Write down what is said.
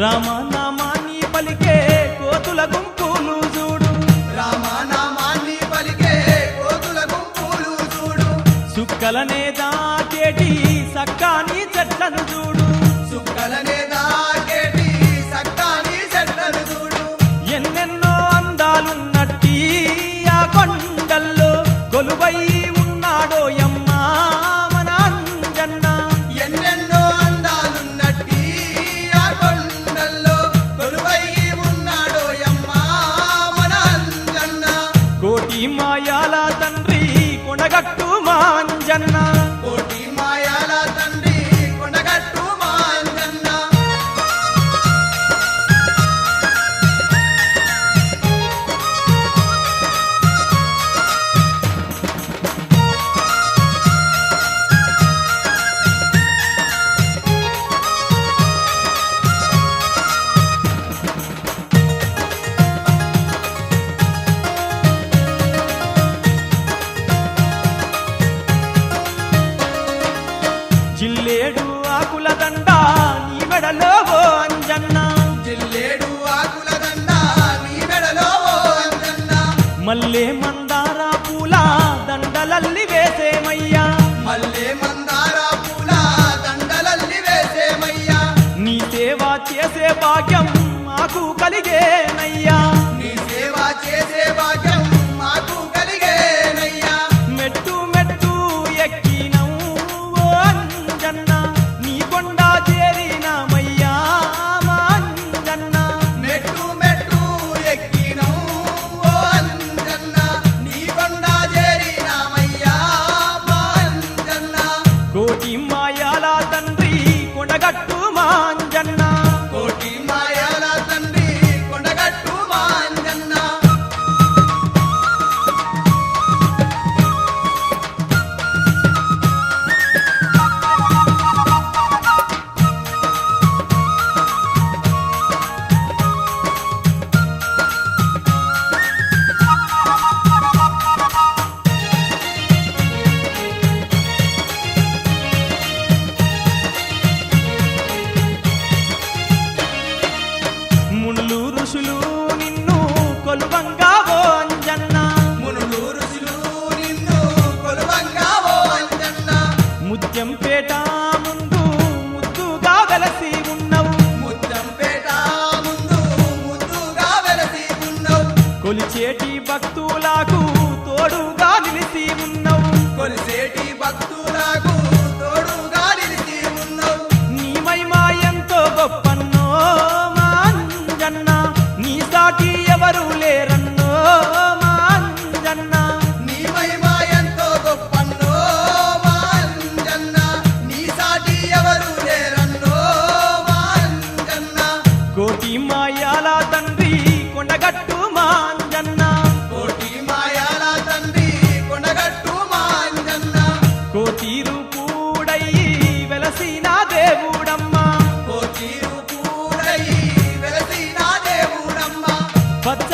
రామనామాన్ని పలికే కోతుల గుంపులు చూడు, రామనామాన్ని పలికే కోతుల గుంపులు చూడు, సుక్కలనే దాకేటి సక్కాని చెట్లను చూడు, సుక్కలనే దాకేటి సక్కాని చెట్లను చూడు. ఎన్నెన్నో అందాలున్నట్టి ఆ కొండల్లో కొలువై ఉన్నాడో యమ్మా మన అంజన్న. ఎన్నెన్నో అందాలున్నట్టి ఆ కొండల్లో కొలువై ఉన్నాడో యమ్మా మన అంజన్న. కోటి మాయాల తండ్రి కొనగట్టు మా అంజన్న, కోటి మాయాల తండ్రి కొండగట్టు మా అంజన్న. జిల్లేడు ఆకుల దండ నీ మెడలో ఓ అంజన్న, జిల్లేడు ఆకుల దండ నీ మెడలో ఓ అంజన్న. మల్లె మందార పూల దండలల్లి వేసేమయ్యా, మల్లె మందార పూల దండలల్లి వేసేమయ్యా. నీ సేవ చేసే భాగ్యం మాకు కలిగేనయ్యా. నీ సేవ చేసే భాగ్యం మాకు కలిగేనయ్యా. మెట్టు మెట్టు ఎక్కినం ఓ అంజన్న, నీ కొండ చేరినామయ్యా మా అంజన్న. మెట్టు మెట్టు ఎక్కినం ఓ అంజన్న, నీ కొండ చేరినామయ్యా మా అంజన్న. కోటి మాయాల తండ్రి కొనగట్టు మా అంజన్న, కోటి మాయాల తండ్రి కొండగట్టు మా అంజన్న. మునులు ఋషులు నిన్ను కొలువంగా ఓ అంజన్న, మునులు ఋషులు నిన్ను కొలువంగా ఓ అంజన్న. ముత్యంపేట ముందు ముద్దుగా వెలసి ఉన్నవు, ముత్తంపేట ముందు ముద్దుగా వెలసి ఉన్నవు, కొలిచేటి భక్తులకు తోడుగా నిలిసి ఉన్నవు. కొలిసేటి భక్తులకు తోడుగా నిలిచి ఉన్నవు. నీ మహిమ ఎంతో గొప్పన్నో మా అంజన్న, నీ సాటి ఎవరు లేరన్నో మా అంజన్న. నీ మహిమ ఎంతో గొప్పన్నో మా అంజన్న, నీ సాటి ఎవరు లేరన్నో మా అంజన్న. కోటి మాయాల తండ్రి కొండగట్టు మా అంజన్న, కోటి మాయాల తండ్రి కొండగట్టు మా అంజన్న. కోతీరు కూడయి వెలసిన దేవుడమ్మా, కోటి రూపుడై వెలసిన దేవుడమ్మ. పచ్చ